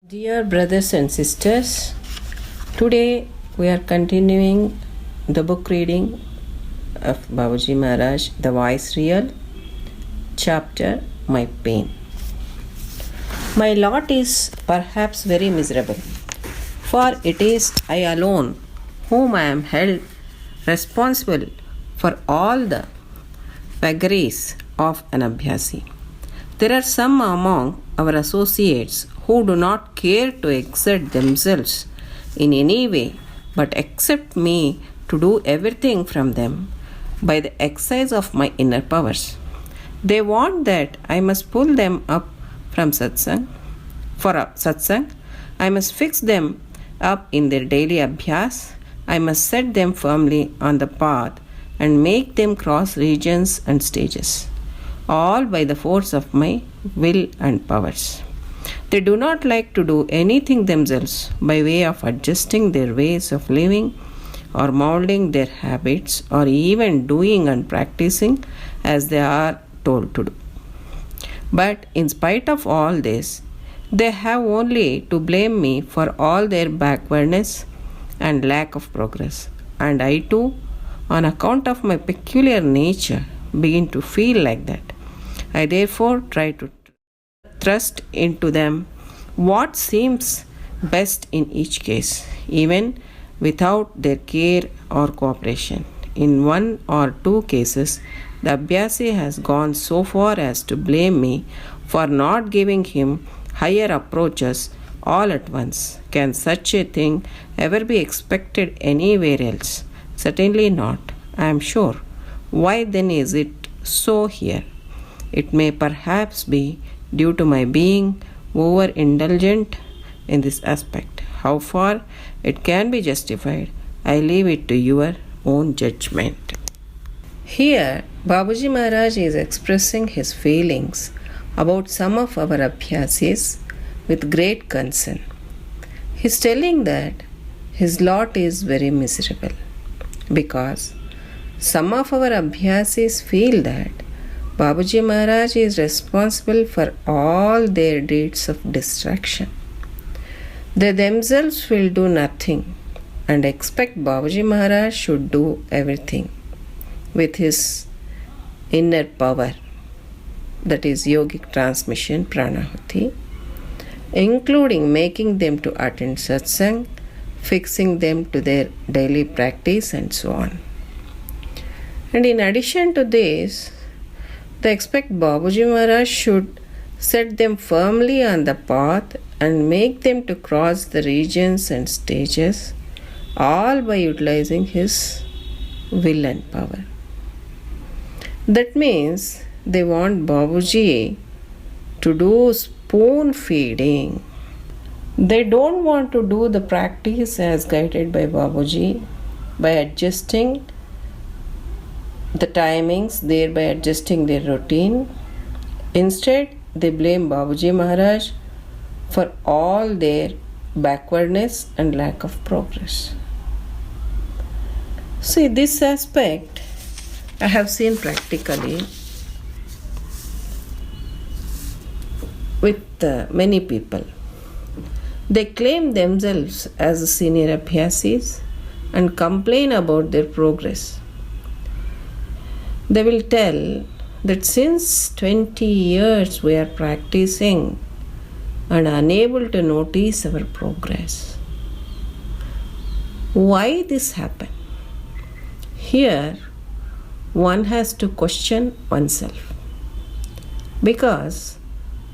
Dear brothers and sisters, today we are continuing the book reading of Babaji Maharaj, The Voice Real, chapter My Pain. My lot is perhaps very miserable, for it is I alone whom I am held responsible for all the vagaries of an Abhyasi. There are some among our associates who do not care to exert themselves in any way but accept me to do everything from them by the exercise of my inner powers. They want that I must pull them up from satsang. For satsang, I must fix them up in their daily abhyas. I must set them firmly on the path and make them cross regions and stages, all by the force of my will and powers. They do not like to do anything themselves by way of adjusting their ways of living or molding their habits or even doing and practicing as they are told to do. But in spite of all this, they have only to blame me for all their backwardness and lack of progress. And I too, on account of my peculiar nature, begin to feel like that. I therefore try to thrust into them what seems best in each case, even without their care or cooperation. In one or two cases, the Abhyasi has gone so far as to blame me for not giving him higher approaches all at once. Can such a thing ever be expected anywhere else? Certainly not, I am sure. Why then is it so here? It may perhaps be due to my being overindulgent in this aspect. How far it can be justified, I leave it to your own judgment. Here, Babaji Maharaj is expressing his feelings about some of our abhyasis with great concern. He is telling that his lot is very miserable because some of our abhyasis feel that Babaji Maharaj is responsible for all their deeds of distraction. They themselves will do nothing and expect Babaji Maharaj should do everything with his inner power, that is yogic transmission, pranahuti, including making them to attend satsang, fixing them to their daily practice and so on. And in addition to this, they expect Babaji Maharaj should set them firmly on the path and make them to cross the regions and stages, all by utilizing his will and power. That means they want Babaji to do spoon feeding. They don't want to do the practice as guided by Babaji by adjusting the timings, thereby adjusting their routine. Instead, they blame Babaji Maharaj for all their backwardness and lack of progress. See, this aspect I have seen practically with many people. They claim themselves as senior abhyasis and complain about their progress. They will tell that since 20 years we are practicing and unable to notice our progress. Why this happened? Here, one has to question oneself. Because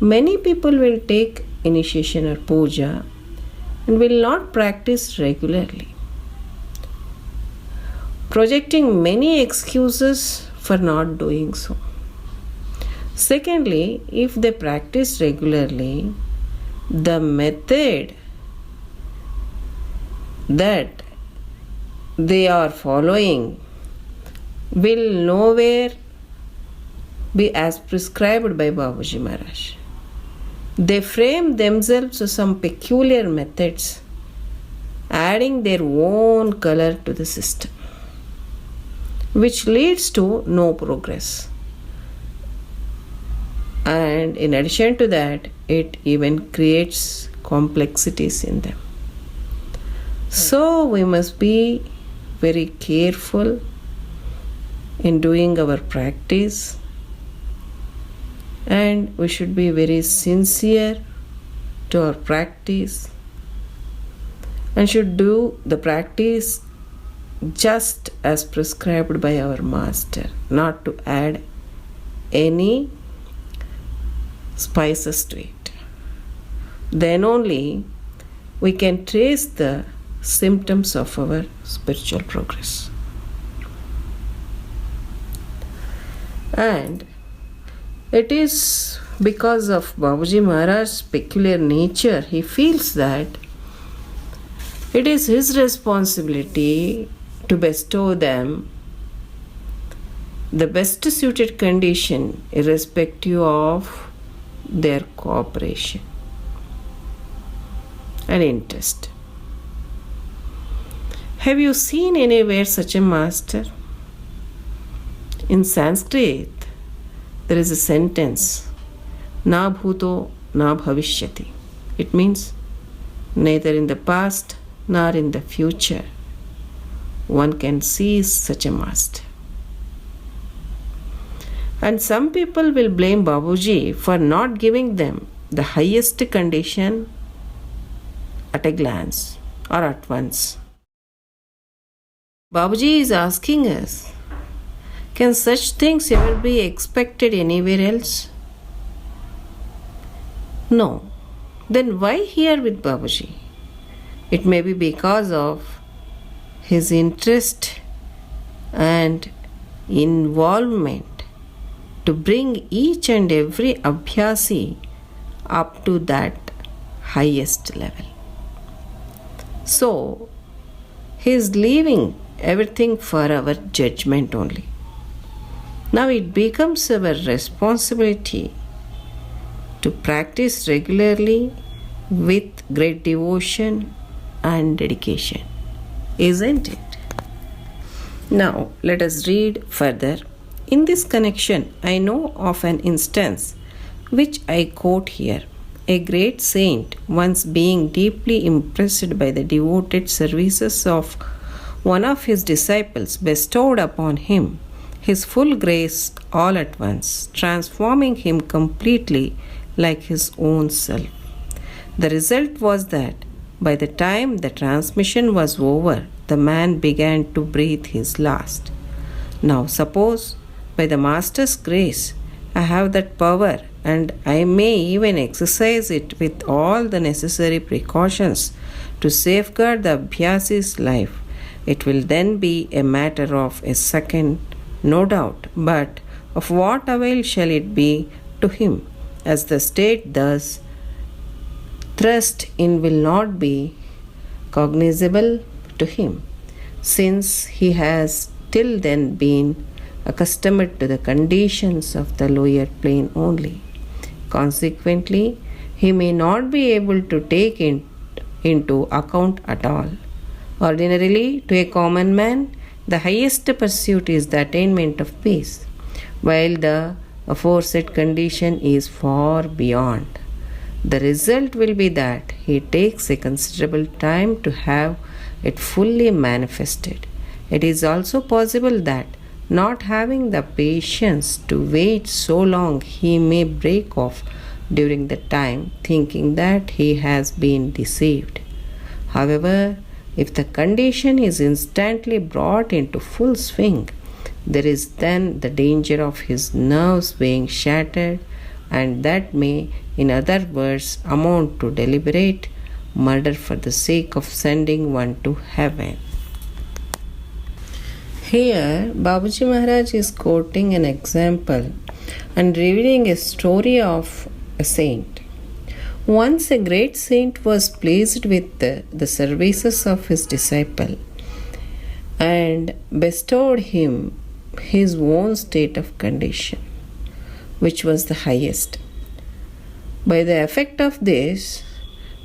many people will take initiation or puja and will not practice regularly, projecting many excuses for not doing so. Secondly, if they practice regularly, the method that they are following will nowhere be as prescribed by Babaji Maharaj. They frame themselves to some peculiar methods, adding their own color to the system, which leads to no progress. And in addition to that, it even creates complexities in them. So we must be very careful in doing our practice, and we should be very sincere to our practice and should do the practice just as prescribed by our master, not to add any spices to it. Then only we can trace the symptoms of our spiritual progress. And it is because of Babaji Maharaj's peculiar nature, he feels that it is his responsibility to bestow them the best suited condition irrespective of their cooperation and interest. Have you seen anywhere such a master? In Sanskrit, there is a sentence, Na bhuto na bhavishyati. It means neither in the past nor in the future one can see such a master. And some people will blame Babuji for not giving them the highest condition at a glance or at once. Babuji is asking us, can such things ever be expected anywhere else? No. Then why here with Babuji? It may be because of his interest and involvement to bring each and every abhyasi up to that highest level. So, he is leaving everything for our judgment only. Now it becomes our responsibility to practice regularly with great devotion and dedication, isn't it? Now let us read further. In this connection, I know of an instance which I quote here. A great saint, once being deeply impressed by the devoted services of one of his disciples, bestowed upon him his full grace all at once, transforming him completely like his own self. The result was that by the time the transmission was over, the man began to breathe his last. Now suppose, by the Master's grace, I have that power, and I may even exercise it with all the necessary precautions to safeguard the Abhyasi's life. It will then be a matter of a second, no doubt, but of what avail shall it be to him, as the state thus thrust in will not be cognizable to him, since he has till then been accustomed to the conditions of the lower plane only. Consequently, he may not be able to take it into account at all. Ordinarily, to a common man, the highest pursuit is the attainment of peace, while the aforesaid condition is far beyond. The result will be that he takes a considerable time to have it fully manifested. It is also possible that, not having the patience to wait so long, he may break off during the time, thinking that he has been deceived. However, if the condition is instantly brought into full swing, there is then the danger of his nerves being shattered, and that may, in other words, amount to deliberate murder for the sake of sending one to heaven. Here, Babuji Maharaj is quoting an example and revealing a story of a saint. Once a great saint was pleased with the services of his disciple and bestowed him his own state of condition, which was the highest. By the effect of this,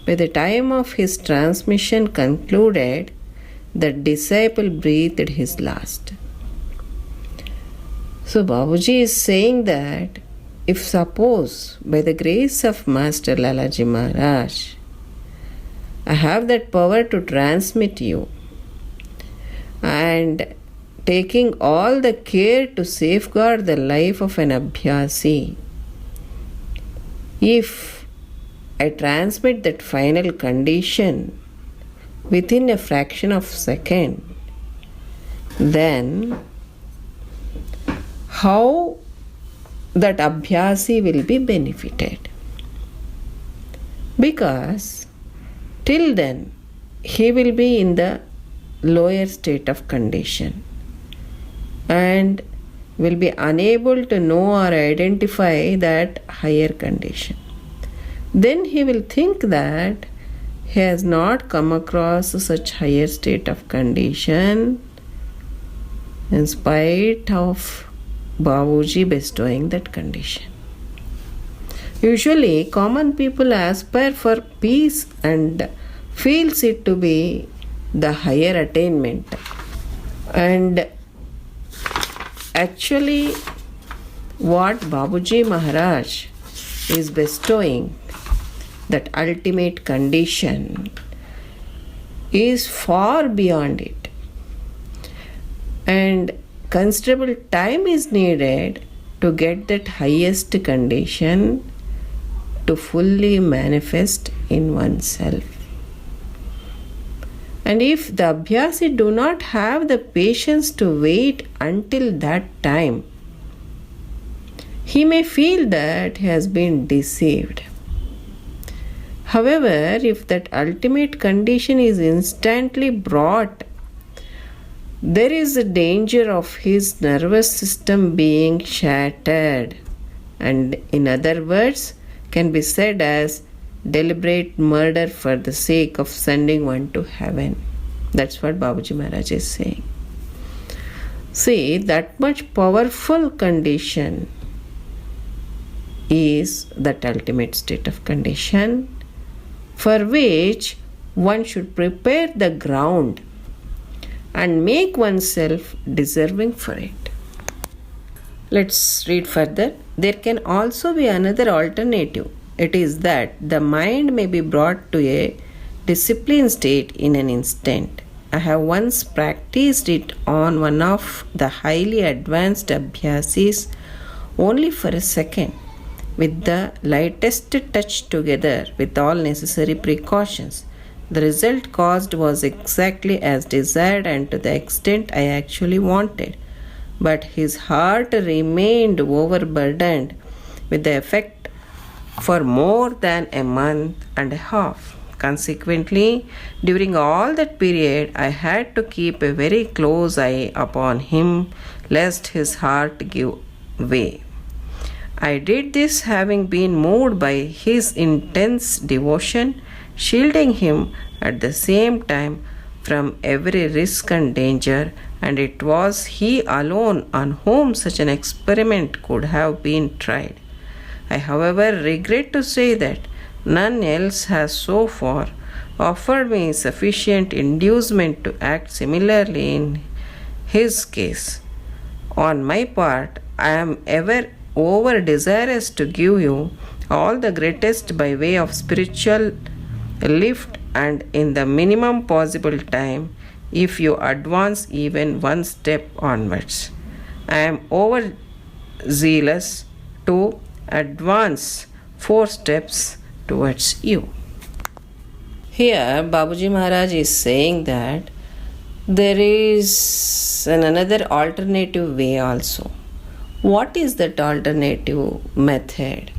by the time of his transmission concluded, the disciple breathed his last. So Babuji is saying that if suppose by the grace of Master Lalaji Maharaj, I have that power to transmit you. And taking all the care to safeguard the life of an Abhyasi, if I transmit that final condition within a fraction of a second, then how that Abhyasi will be benefited? Because till then he will be in the lower state of condition and will be unable to know or identify that higher condition. Then he will think that he has not come across such higher state of condition in spite of Babuji bestowing that condition. Usually common people aspire for peace and feels it to be the higher attainment. And actually what Babuji Maharaj is bestowing, that ultimate condition, is far beyond it. And considerable time is needed to get that highest condition to fully manifest in oneself. And if the Abhyasi do not have the patience to wait until that time, he may feel that he has been deceived. However, if that ultimate condition is instantly brought, there is a danger of his nervous system being shattered, and in other words, can be said as deliberate murder for the sake of sending one to heaven. That's what Babuji Maharaj is saying. See, that much powerful condition is that ultimate state of condition for which one should prepare the ground and make oneself deserving for it. Let's read further. There can also be another alternative. It is that the mind may be brought to a disciplined state in an instant. I have once practiced it on one of the highly advanced Abhyasis only for a second, with the lightest touch together with all necessary precautions. The result caused was exactly as desired and to the extent I actually wanted. But his heart remained overburdened with the effect for more than a month and a half. Consequently, during all that period, I had to keep a very close eye upon him, lest his heart give way. I did this having been moved by his intense devotion, shielding him at the same time from every risk and danger, and it was he alone on whom such an experiment could have been tried. I, however, regret to say that none else has so far offered me sufficient inducement to act similarly in his case. On my part, I am ever over desirous to give you all the greatest by way of spiritual lift and in the minimum possible time, if you advance even one step onwards. I am over zealous to advance 4 steps towards you. Here Babuji Maharaj is saying that there is another alternative way also. What is that alternative method?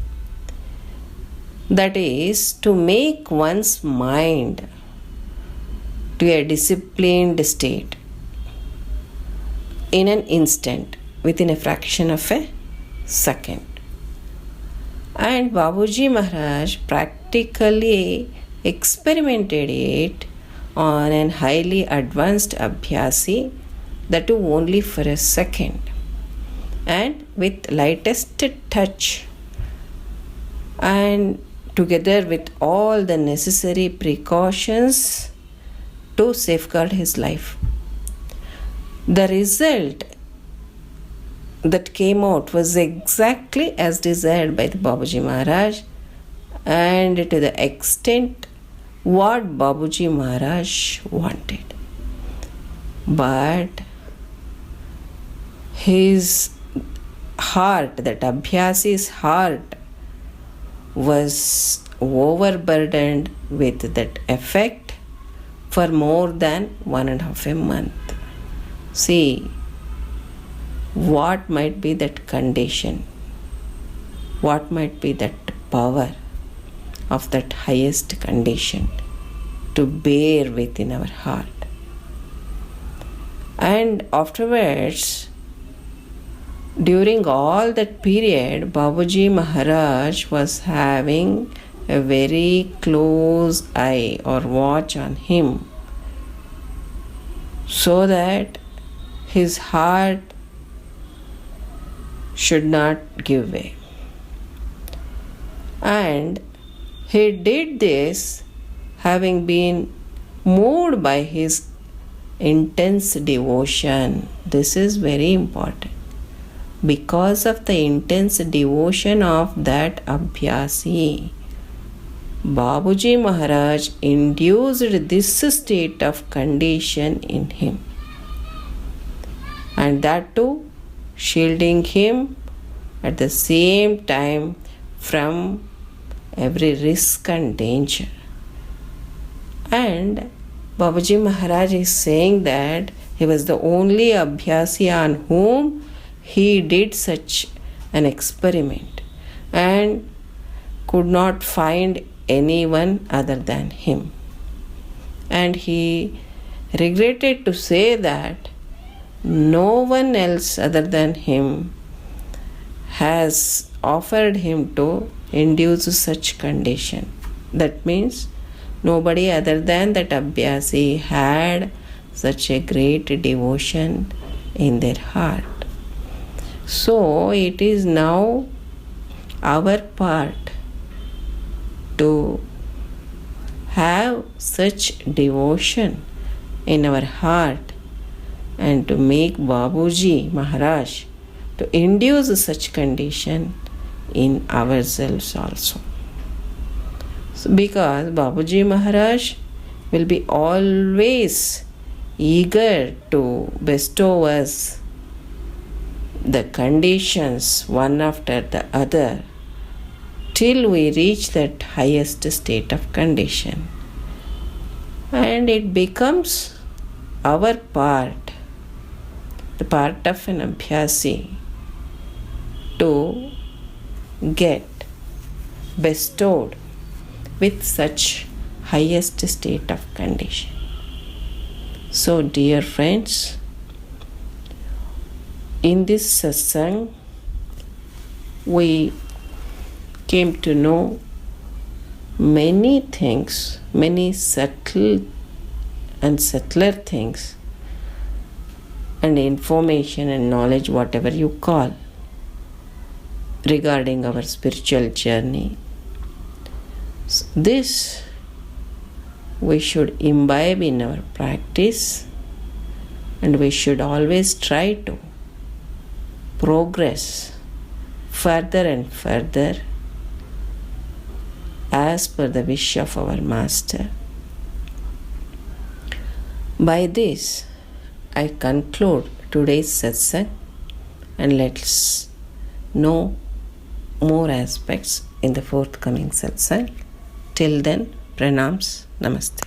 That is to make one's mind to a disciplined state in an instant, within a fraction of a second. And Babuji Maharaj practically experimented it on an highly advanced Abhyasi, that too only for a second, and with lightest touch, and together with all the necessary precautions to safeguard his life. The result that came out was exactly as desired by the Babuji Maharaj, and to the extent what Babuji Maharaj wanted. But his heart, that Abhyasi's heart, was overburdened with that effect for more than 1.5 months. See, what might be that condition? What might be that power of that highest condition to bear within our heart? And afterwards, during all that period, Babuji Maharaj was having a very close eye or watch on him, so that his heart should not give way. And he did this having been moved by his intense devotion. This is very important. Because of the intense devotion of that Abhyasi, Babuji Maharaj induced this state of condition in him, and that too shielding him at the same time from every risk and danger. And Babuji Maharaj is saying that he was the only Abhyasi on whom he did such an experiment and could not find anyone other than him. And he regretted to say that no one else other than him has offered him to induce such condition. That means nobody other than that Abhyasi had such a great devotion in their heart. So it is now our part to have such devotion in our heart and to make Babuji Maharaj to induce such condition in ourselves also. So because Babuji Maharaj will be always eager to bestow us the conditions one after the other till we reach that highest state of condition. And it becomes our part, the part of an Abhyasi, to get bestowed with such highest state of condition. So, dear friends, in this satsang, we came to know many things, many subtle and subtler things, and information and knowledge, whatever you call, regarding our spiritual journey. So this we should imbibe in our practice, and we should always try to progress further and further as per the wish of our Master. By this, I conclude today's satsang, and let's know more aspects in the forthcoming satsang. Till then, pranams, namaste.